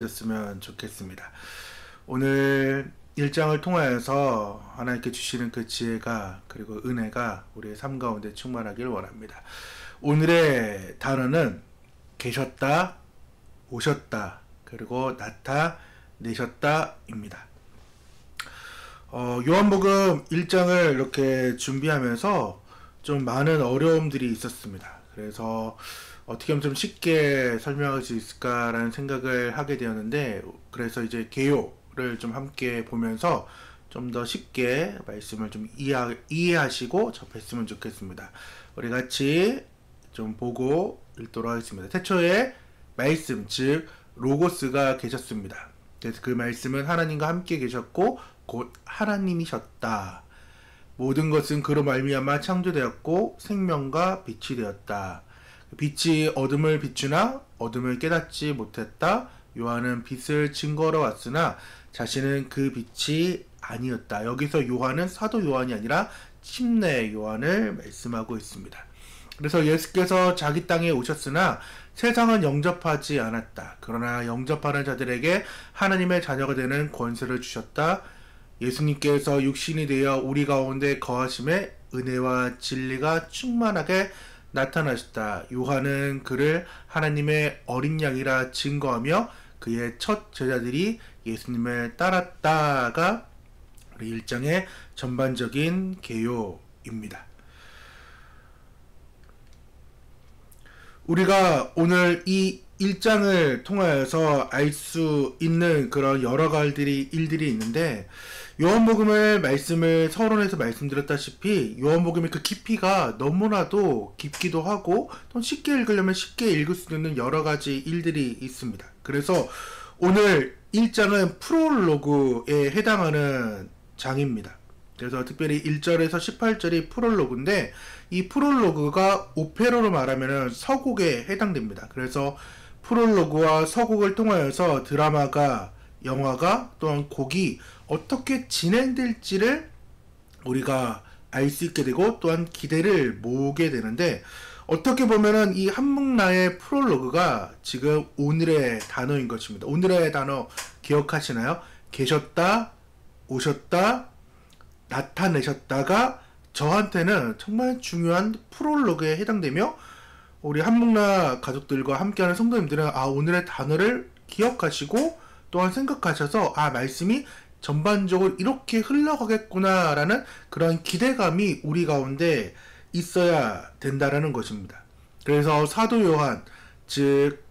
였으면 좋겠습니다. 오늘 일장을 통하여서 하나님께 주시는 그 지혜가 그리고 은혜가 우리의 삶 가운데 충만하길 원합니다. 오늘의 단어는 계셨다, 오셨다, 그리고 나타내셨다 입니다. 요한복음 1장을 이렇게 준비하면서 좀 많은 어려움들이 있었습니다. 그래서 어떻게 하면 좀 쉽게 설명할 수 있을까라는 생각을 하게 되었는데, 그래서 이제 개요를 좀 함께 보면서 좀 더 쉽게 말씀을 좀 이해하시고 접했으면 좋겠습니다. 우리 같이 좀 보고 읽도록 하겠습니다. 태초에 말씀, 즉 로고스가 계셨습니다. 그래서 그 말씀은 하나님과 함께 계셨고 곧 하나님이셨다. 모든 것은 그로 말미암아 창조되었고 생명과 빛이 되었다. 빛이 어둠을 비추나 어둠을 깨닫지 못했다. 요한은 빛을 증거로 왔으나 자신은 그 빛이 아니었다. 여기서 요한은 사도 요한이 아니라 침례 요한을 말씀하고 있습니다. 그래서 예수께서 자기 땅에 오셨으나 세상은 영접하지 않았다. 그러나 영접하는 자들에게 하나님의 자녀가 되는 권세를 주셨다. 예수님께서 육신이 되어 우리 가운데 거하심에 은혜와 진리가 충만하게 나타나셨다. 요한은 그를 하나님의 어린 양이라 증거하며 그의 첫 제자들이 예수님을 따랐다가 우리 1장의 전반적인 개요입니다. 우리가 오늘 이 1장을 통하여서 알 수 있는 그런 여러 가지 일들이 있는데, 요한복음을 서론에서 말씀드렸다시피 요한복음의 그 깊이가 너무나도 깊기도 하고 또 쉽게 읽으려면 쉽게 읽을 수 있는 여러 가지 일들이 있습니다. 그래서 오늘 1장은 프롤로그에 해당하는 장입니다. 그래서 특별히 1절에서 18절이 프롤로그인데, 이 프롤로그가 오페라로 말하면 서곡에 해당됩니다. 그래서 프롤로그와 서곡을 통하여서 드라마가, 영화가, 또한 곡이 어떻게 진행될지를 우리가 알 수 있게 되고 또한 기대를 모으게 되는데, 어떻게 보면은 이 한문나의 프롤로그가 지금 오늘의 단어인 것입니다. 오늘의 단어 기억하시나요? 계셨다, 오셨다, 나타내셨다가 저한테는 정말 중요한 프롤로그에 해당되며, 우리 한문나 가족들과 함께하는 성도님들은 오늘의 단어를 기억하시고 또한 생각하셔서 말씀이 전반적으로 이렇게 흘러가겠구나 라는 그런 기대감이 우리 가운데 있어야 된다라는 것입니다. 그래서 사도 요한, 즉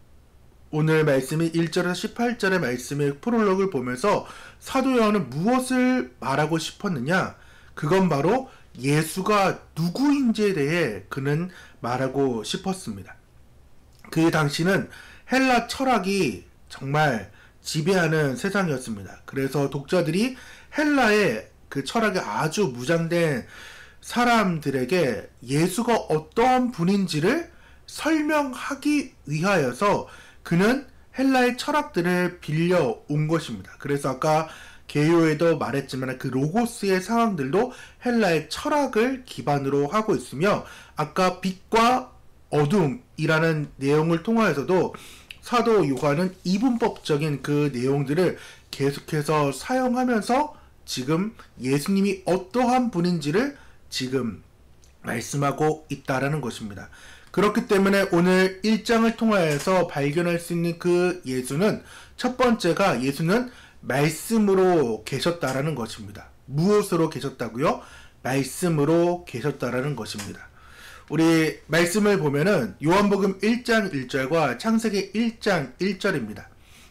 오늘 말씀이 1절에서 18절의 말씀의 프롤로그를 보면서 사도 요한은 무엇을 말하고 싶었느냐? 그건 바로 예수가 누구인지에 대해 그는 말하고 싶었습니다. 그 당시는 헬라 철학이 정말 지배하는 세상이었습니다. 그래서 독자들이 헬라의 그 철학에 아주 무장된 사람들에게 예수가 어떠한 분인지를 설명하기 위하여서 그는 헬라의 철학들을 빌려온 것입니다. 그래서 아까 개요에도 말했지만 그 로고스의 상황들도 헬라의 철학을 기반으로 하고 있으며, 아까 빛과 어둠이라는 내용을 통하여서도 사도 요한은 이분법적인 그 내용들을 계속해서 사용하면서 지금 예수님이 어떠한 분인지를 지금 말씀하고 있다라는 것입니다. 그렇기 때문에 오늘 1장을 통하여서 발견할 수 있는 그 예수는, 첫 번째가 예수는 말씀으로 계셨다라는 것입니다. 무엇으로 계셨다고요? 말씀으로 계셨다라는 것입니다. 우리 말씀을 보면은 요한복음 1장 1절과 창세기 1장 1절입니다.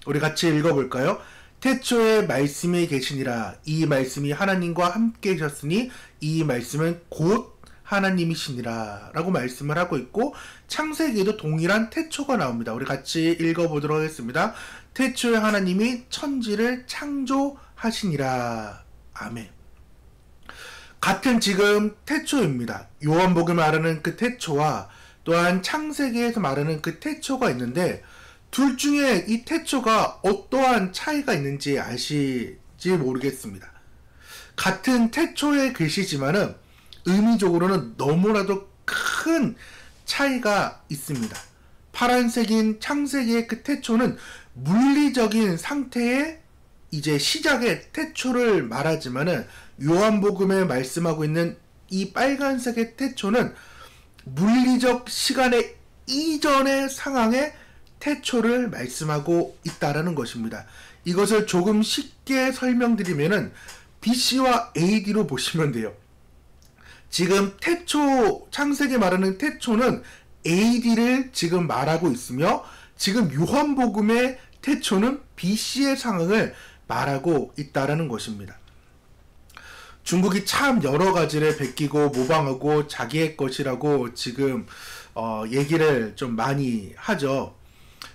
우리 같이 읽어볼까요? 태초에 말씀이 계시니라. 이 말씀이 하나님과 함께 계셨으니 이 말씀은 곧 하나님이시니라 라고 말씀을 하고 있고, 창세기에도 동일한 태초가 나옵니다. 우리 같이 읽어보도록 하겠습니다. 태초에 하나님이 천지를 창조하시니라. 아멘. 같은 지금 태초입니다. 요한복음 말하는 그 태초와 또한 창세기에서 말하는 그 태초가 있는데, 둘 중에 이 태초가 어떠한 차이가 있는지 아실지 모르겠습니다. 같은 태초의 글씨지만은 의미적으로는 너무나도 큰 차이가 있습니다. 파란색인 창세기의 그 태초는 물리적인 상태의 이제 시작의 태초를 말하지만은 요한복음에 말씀하고 있는 이 빨간색의 태초는 물리적 시간의 이전의 상황의 태초를 말씀하고 있다라는 것입니다. 이것을 조금 쉽게 설명드리면은 BC와 AD로 보시면 돼요. 지금 태초, 창세기 말하는 태초는 AD를 지금 말하고 있으며, 지금 요한복음의 태초는 BC의 상황을 말하고 있다라는 것입니다. 중국이 참 여러 가지를 베끼고 모방하고 자기의 것이라고 지금 얘기를 좀 많이 하죠.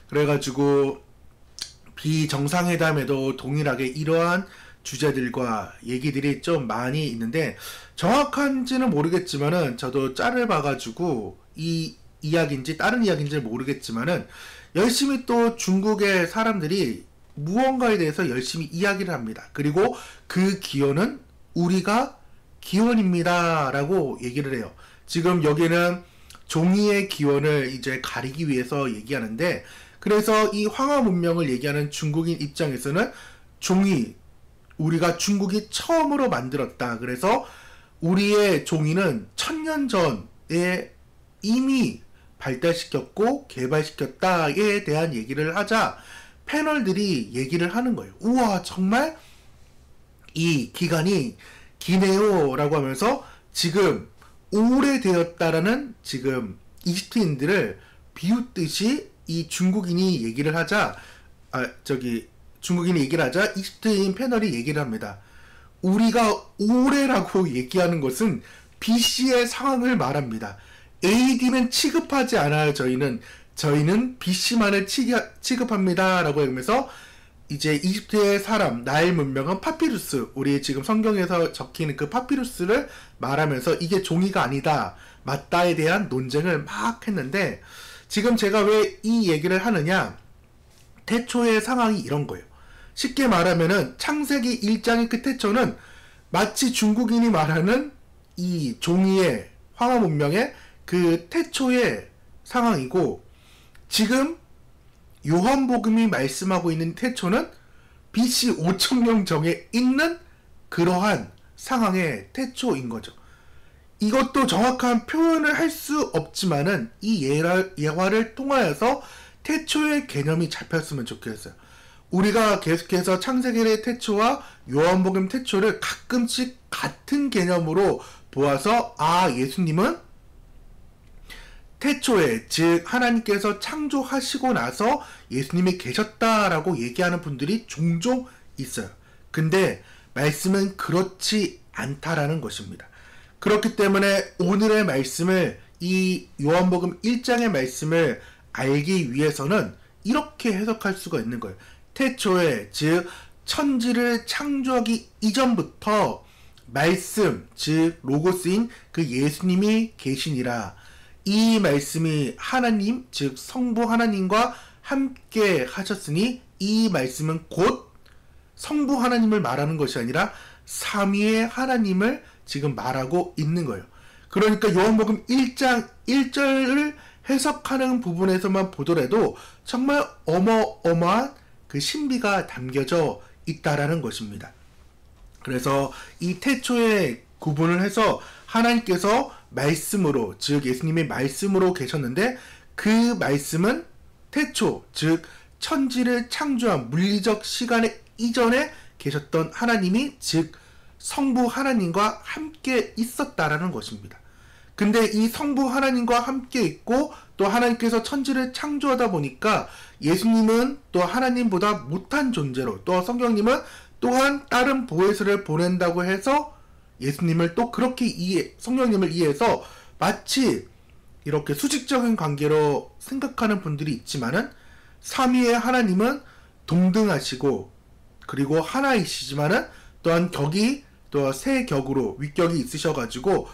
그래가지고 비정상회담에도 동일하게 이러한 주제들과 얘기들이 좀 많이 있는데, 정확한지는 모르겠지만은 저도 짤을 봐가지고 이 이야기인지 다른 이야기인지 모르겠지만은 열심히 또 중국의 사람들이 무언가에 대해서 열심히 이야기를 합니다. 그리고 그 기원은 우리가 기원입니다 라고 얘기를 해요. 지금 여기는 종이의 기원을 이제 가리기 위해서 얘기하는데, 그래서 이 황하 문명을 얘기하는 중국인 입장에서는 종이, 우리가 중국이 처음으로 만들었다. 그래서 우리의 종이는 1000년 전에 이미 발달시켰고 개발시켰다에 대한 얘기를 하자 패널들이 얘기를 하는 거예요. 우와, 정말 이 기간이 기네요 라고 하면서 지금 오래되었다라는 지금 이집트인들을 비웃듯이 이 중국인이 얘기를 하자, 중국인이 얘기를 하자 이집트인 패널이 얘기를 합니다. 우리가 오래라고 얘기하는 것은 BC의 상황을 말합니다. AD는 취급하지 않아요. 저희는 BC만을 취급합니다 라고 하면서 이제 이집트의 사람, 나일 문명은 파피루스, 우리 지금 성경에서 적히는 그 파피루스를 말하면서 이게 종이가 아니다, 맞다에 대한 논쟁을 막 했는데, 지금 제가 왜 이 얘기를 하느냐, 태초의 상황이 이런 거예요. 쉽게 말하면은 창세기 1장의 그 태초는 마치 중국인이 말하는 이 종이의 황하 문명의 그 태초의 상황이고, 지금 요한복음이 말씀하고 있는 태초는 BC 5000년 전에 있는 그러한 상황의 태초인 거죠. 이것도 정확한 표현을 할 수 없지만은 이 예화를 통하여서 태초의 개념이 잡혔으면 좋겠어요. 우리가 계속해서 창세기의 태초와 요한복음 태초를 가끔씩 같은 개념으로 보아서, 아, 예수님은 태초에, 즉 하나님께서 창조하시고 나서 예수님이 계셨다라고 얘기하는 분들이 종종 있어요. 근데 말씀은 그렇지 않다라는 것입니다. 그렇기 때문에 오늘의 말씀을, 이 요한복음 1장의 말씀을 알기 위해서는 이렇게 해석할 수가 있는 거예요. 태초에, 즉 천지를 창조하기 이전부터 말씀, 즉 로고스인 그 예수님이 계시니라. 이 말씀이 하나님, 즉 성부 하나님과 함께 하셨으니, 이 말씀은 곧 성부 하나님을 말하는 것이 아니라 삼위의 하나님을 지금 말하고 있는 거예요. 그러니까 요한복음 1장 1절을 해석하는 부분에서만 보더라도 정말 어마어마한 그 신비가 담겨져 있다라는 것입니다. 그래서 이 태초의 구분을 해서 하나님께서 말씀으로, 즉 예수님이 말씀으로 계셨는데, 그 말씀은 태초, 즉 천지를 창조한 물리적 시간의 이전에 계셨던 하나님이, 즉 성부 하나님과 함께 있었다라는 것입니다. 근데 이 성부 하나님과 함께 있고 또 하나님께서 천지를 창조하다 보니까 예수님은 또 하나님보다 못한 존재로, 또 성경님은 또한 다른 보혜사를 보낸다고 해서 예수님을 또 그렇게 성령님을 이해해서 마치 이렇게 수직적인 관계로 생각하는 분들이 있지만은, 삼위의 하나님은 동등하시고 그리고 하나이시지만은 또한 격이 또 세 격으로 윗격이 있으셔가지고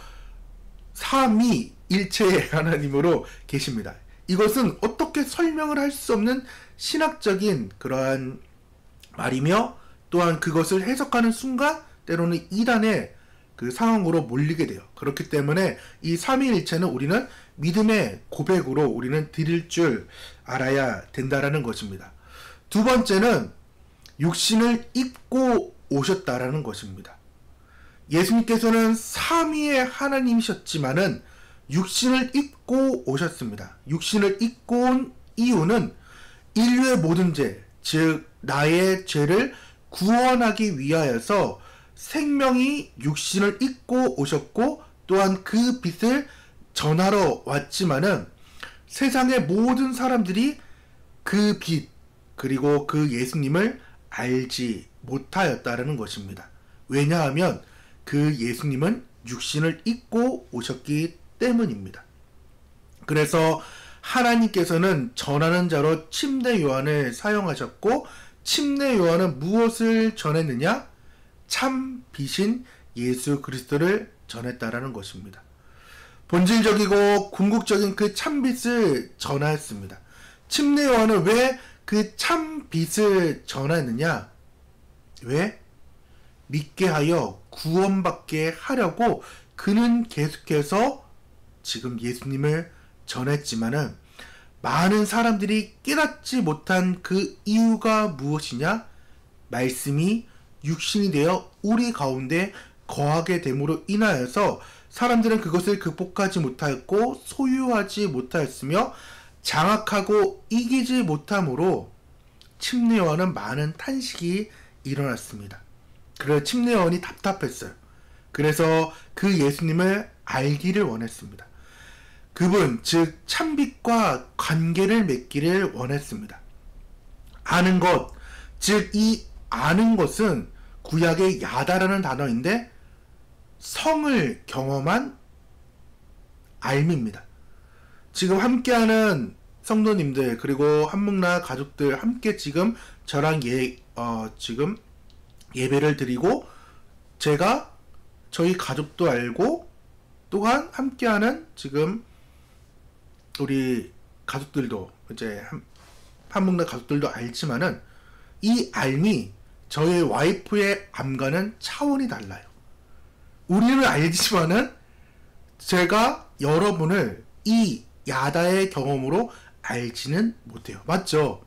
삼위일체의 하나님으로 계십니다. 이것은 어떻게 설명을 할 수 없는 신학적인 그러한 말이며, 또한 그것을 해석하는 순간 때로는 이단의 그 상황으로 몰리게 돼요. 그렇기 때문에 이 삼위일체는 우리는 믿음의 고백으로 우리는 드릴 줄 알아야 된다라는 것입니다. 두 번째는 육신을 입고 오셨다라는 것입니다. 예수님께서는 삼위의 하나님이셨지만은 육신을 입고 오셨습니다. 육신을 입고 온 이유는 인류의 모든 죄, 즉 나의 죄를 구원하기 위하여서 생명이 육신을 입고 오셨고, 또한 그 빛을 전하러 왔지만은 세상의 모든 사람들이 그 빛, 그리고 그 예수님을 알지 못하였다라는 것입니다. 왜냐하면 그 예수님은 육신을 입고 오셨기 때문입니다. 그래서 하나님께서는 전하는 자로 침례 요한을 사용하셨고, 침례 요한은 무엇을 전했느냐? 참 빛인 예수 그리스도를 전했다라는 것입니다. 본질적이고 궁극적인 그 참빛을 전하였습니다. 침례 요한은 왜 그 참빛을 전하느냐? 왜? 믿게 하여 구원받게 하려고 그는 계속해서 지금 예수님을 전했지만은 많은 사람들이 깨닫지 못한 그 이유가 무엇이냐? 말씀이 육신이 되어 우리 가운데 거하게 됨으로 인하여서 사람들은 그것을 극복하지 못하였고 소유하지 못하였으며 장악하고 이기지 못함으로 침례 요한은 많은 탄식이 일어났습니다. 그래서 침례 요한이 답답했어요. 그래서 그 예수님을 알기를 원했습니다. 그분, 즉 참빛과 관계를 맺기를 원했습니다. 아는 것, 즉 이 아는 것은 구약의 야다라는 단어인데 성을 경험한 알미입니다. 지금 함께하는 성도님들, 그리고 한묵나 가족들 함께 지금 저랑 지금 예배를 드리고, 제가 저희 가족도 알고, 또한 함께하는 지금 우리 가족들도, 이제 한묵나 가족들도 알지만은 이 알미, 저의 와이프의 암과는 차원이 달라요. 우리는 알지만은 제가 여러분을 이 야다의 경험으로 알지는 못해요. 맞죠?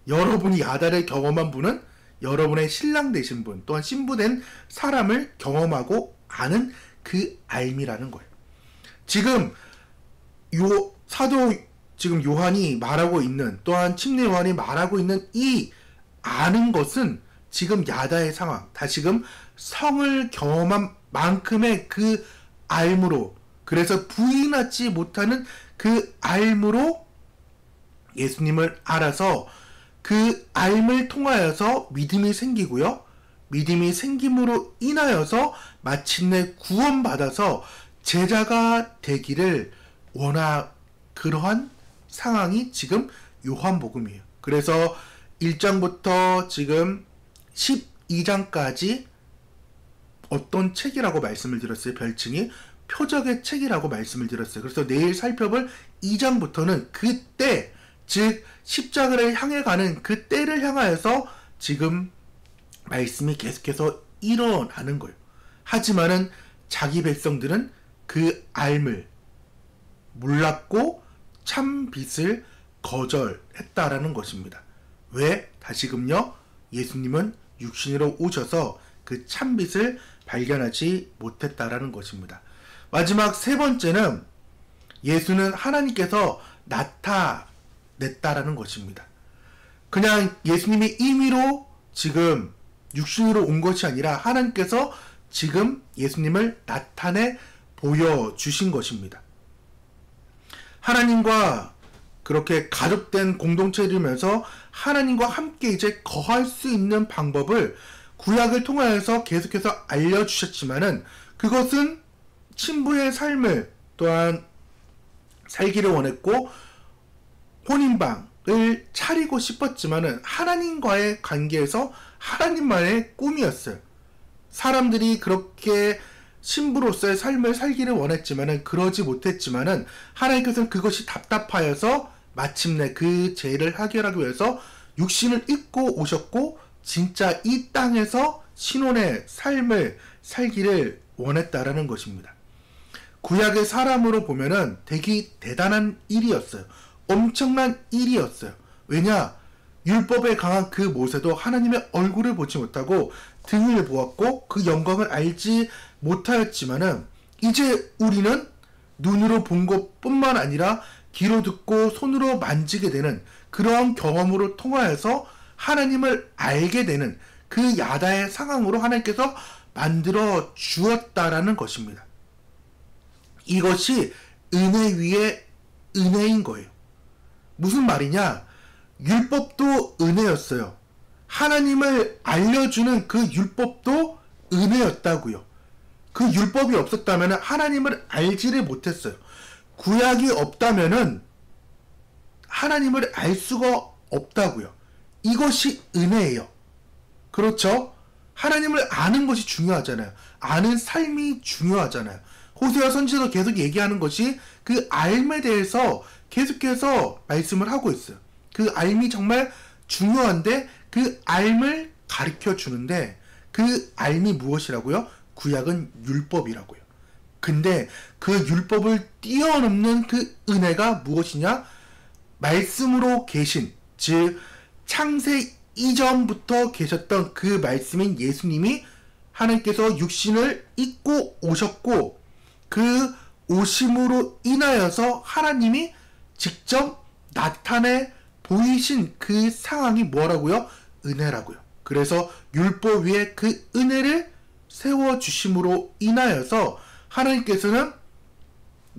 여러분이 야다를 경험한 분은 여러분의 신랑 되신 분, 또한 신부된 사람을 경험하고 아는 그 알미라는 거예요. 지금 지금 요한이 말하고 있는, 또한 침례 요한이 말하고 있는 이 아는 것은 지금 야다의 상황, 다시금 성을 경험한 만큼의 그 알므로, 그래서 부인하지 못하는 그 알므로 예수님을 알아서 그 알을 통하여서 믿음이 생기고요. 믿음이 생김으로 인하여서 마침내 구원받아서 제자가 되기를 그러한 상황이 지금 요한복음이에요. 그래서 1장부터 지금 12장까지 어떤 책이라고 말씀을 드렸어요? 별칭이 표적의 책이라고 말씀을 드렸어요. 그래서 내일 살펴볼 2장부터는 그때, 즉 십자가를 향해 가는 그 때를 향하여서 지금 말씀이 계속해서 일어나는 거예요. 하지만은 자기 백성들은 그 알을 몰랐고 참 빛을 거절했다라는 것입니다. 왜? 다시금요, 예수님은 육신으로 오셔서 그 참빛을 발견하지 못했다라는 것입니다. 마지막 세 번째는 예수는 하나님께서 나타냈다라는 것입니다. 그냥 예수님이 임의로 지금 육신으로 온 것이 아니라 하나님께서 지금 예수님을 나타내 보여주신 것입니다. 하나님과 그렇게 가족된 공동체이면서 하나님과 함께 이제 거할 수 있는 방법을 구약을 통하여서 계속해서 알려주셨지만은 그것은 신부의 삶을 또한 살기를 원했고 혼인방을 차리고 싶었지만은 하나님과의 관계에서 하나님만의 꿈이었어요. 사람들이 그렇게 신부로서의 삶을 살기를 원했지만은 그러지 못했지만은 하나님께서는 그것이 답답하여서 마침내 그 죄를 해결하기 위해서 육신을 입고 오셨고 진짜 이 땅에서 신혼의 삶을 살기를 원했다라는 것입니다. 구약의 사람으로 보면은 되게 대단한 일이었어요. 엄청난 일이었어요. 왜냐? 율법에 강한 그 모세도 하나님의 얼굴을 보지 못하고 등을 보았고 그 영광을 알지 못하였지만은 이제 우리는 눈으로 본 것뿐만 아니라 귀로 듣고 손으로 만지게 되는 그러한 경험으로 통하여서 하나님을 알게 되는 그 야다의 상황으로 하나님께서 만들어 주었다라는 것입니다. 이것이 은혜 위에 은혜인 거예요. 무슨 말이냐? 율법도 은혜였어요. 하나님을 알려주는 그 율법도 은혜였다고요. 그 율법이 없었다면 하나님을 알지를 못했어요. 구약이 없다면 하나님을 알 수가 없다고요. 이것이 은혜예요. 그렇죠? 하나님을 아는 것이 중요하잖아요. 아는 삶이 중요하잖아요. 호세아 선지자도 계속 얘기하는 것이 그 알에 대해서 계속해서 말씀을 하고 있어요. 그 알이 정말 중요한데 그 알을 가르쳐 주는데 그 알이 무엇이라고요? 구약은 율법이라고요. 근데 그 율법을 뛰어넘는 그 은혜가 무엇이냐? 말씀으로 계신, 즉 창세 이전부터 계셨던 그 말씀인 예수님이 하나님께서 육신을 입고 오셨고 그 오심으로 인하여서 하나님이 직접 나타내 보이신 그 상황이 뭐라고요? 은혜라고요. 그래서 율법 위에 그 은혜를 세워주심으로 인하여서 하나님께서는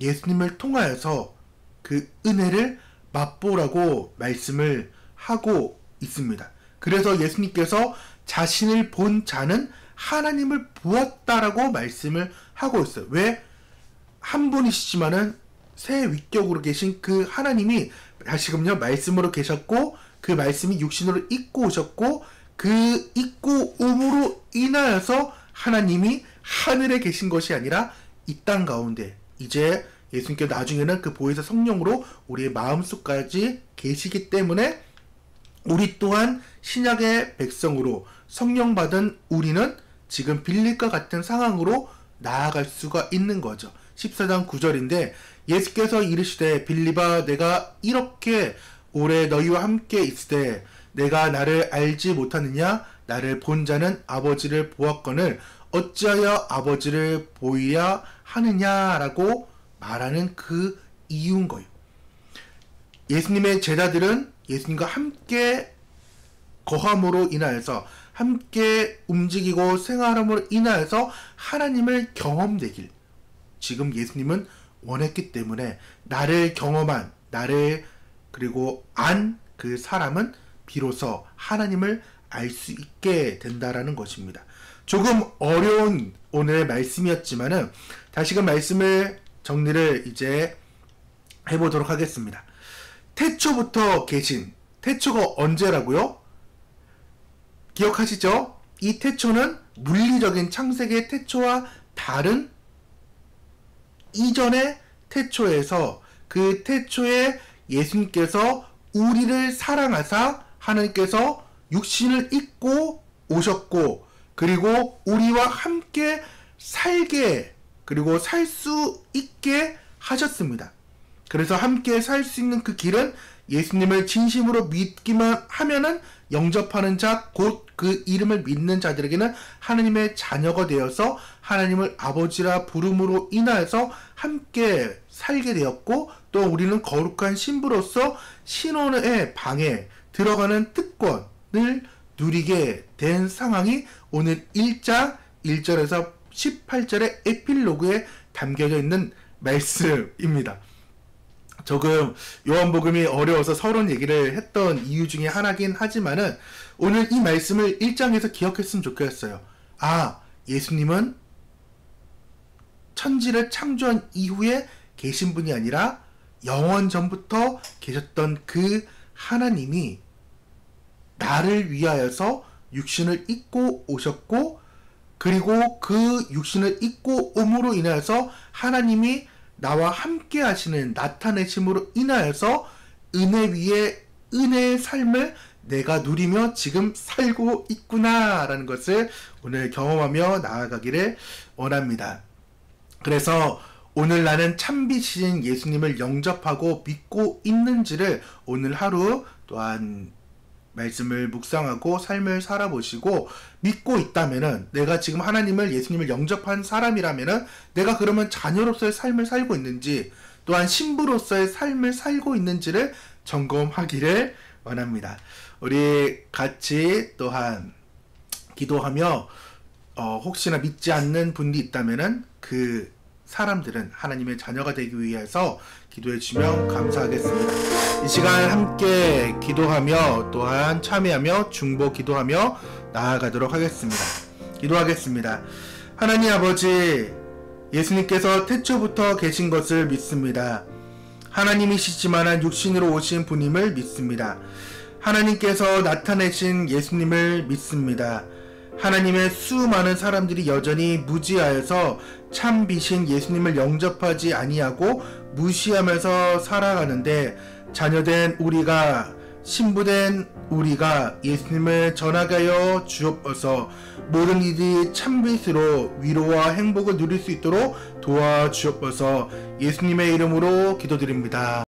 예수님을 통하여서 그 은혜를 맛보라고 말씀을 하고 있습니다. 그래서 예수님께서 자신을 본 자는 하나님을 보았다라고 말씀을 하고 있어요. 왜? 한 분이시지만은 새 위격으로 계신 그 하나님이 다시금요 말씀으로 계셨고 그 말씀이 육신으로 입고 오셨고 그 입고 옴으로 인하여서 하나님이 하늘에 계신 것이 아니라 이 땅 가운데 이제 예수님께 나중에는 그 보혜사 성령으로 우리의 마음속까지 계시기 때문에 우리 또한 신약의 백성으로 성령 받은 우리는 지금 빌립과 같은 상황으로 나아갈 수가 있는 거죠. 14장 9절인데 예수께서 이르시되 빌립아 내가 이렇게 오래 너희와 함께 있으되 내가 나를 알지 못하느냐? 나를 본 자는 아버지를 보았거늘 어찌하여 아버지를 보이야 하느냐라고 말하는 그 이유인 거예요. 예수님의 제자들은 예수님과 함께 거함으로 인하여서 함께 움직이고 생활함으로 인하여서 하나님을 경험되길 지금 예수님은 원했기 때문에 나를 경험한 나를 그리고 안 그 사람은 비로소 하나님을 알 수 있게 된다라는 것입니다. 조금 어려운 오늘의 말씀이었지만은 다시금 말씀을 정리를 이제 해보도록 하겠습니다. 태초부터 계신 태초가 언제라고요? 기억하시죠? 이 태초는 물리적인 창세기의 태초와 다른 이전의 태초에서 그 태초에 예수님께서 우리를 사랑하사 하나님께서 육신을 입고 오셨고 그리고 우리와 함께 살게 그리고 살 수 있게 하셨습니다. 그래서 함께 살 수 있는 그 길은 예수님을 진심으로 믿기만 하면은 영접하는 자, 곧 그 이름을 믿는 자들에게는 하나님의 자녀가 되어서 하나님을 아버지라 부름으로 인하여서 함께 살게 되었고 또 우리는 거룩한 신부로서 신혼의 방에 들어가는 특권을 누리게 된 상황이 오늘 1장 1절에서 18절의 에필로그에 담겨져 있는 말씀입니다. 조금 요한복음이 어려워서 서론 얘기를 했던 이유 중에 하나긴 하지만은 오늘 이 말씀을 1장에서 기억했으면 좋겠어요. 아, 예수님은 천지를 창조한 이후에 계신 분이 아니라 영원 전부터 계셨던 그 하나님이 나를 위하여서 육신을 입고 오셨고 그리고 그 육신을 입고 옴으로 인하여서 하나님이 나와 함께 하시는 나타내심으로 인하여서 은혜 위에 은혜의 삶을 내가 누리며 지금 살고 있구나라는 것을 오늘 경험하며 나아가기를 원합니다. 그래서 오늘 나는 참비신 예수님을 영접하고 믿고 있는지를 오늘 하루 또한 말씀을 묵상하고 삶을 살아보시고 믿고 있다면은, 내가 지금 하나님을, 예수님을 영접한 사람이라면은 내가 그러면 자녀로서의 삶을 살고 있는지, 또한 신부로서의 삶을 살고 있는지를 점검하기를 원합니다. 우리 같이 또한 기도하며 혹시나 믿지 않는 분이 있다면은 그 사람들은 하나님의 자녀가 되기 위해서 기도해 주시면 감사하겠습니다. 이 시간 함께 기도하며 또한 참여하며 중보 기도하며 나아가도록 하겠습니다. 기도하겠습니다. 하나님 아버지, 예수님께서 태초부터 계신 것을 믿습니다. 하나님이시지만 육신으로 오신 분임을 믿습니다. 하나님께서 나타내신 예수님을 믿습니다. 하나님의 수많은 사람들이 여전히 무지하여서 참 빛인 예수님을 영접하지 아니하고 무시하면서 살아가는데, 자녀된 우리가, 신부된 우리가 예수님을 전하게 하여 주옵소서. 모든 이들이 참빛으로 위로와 행복을 누릴 수 있도록 도와주옵소서. 예수님의 이름으로 기도드립니다.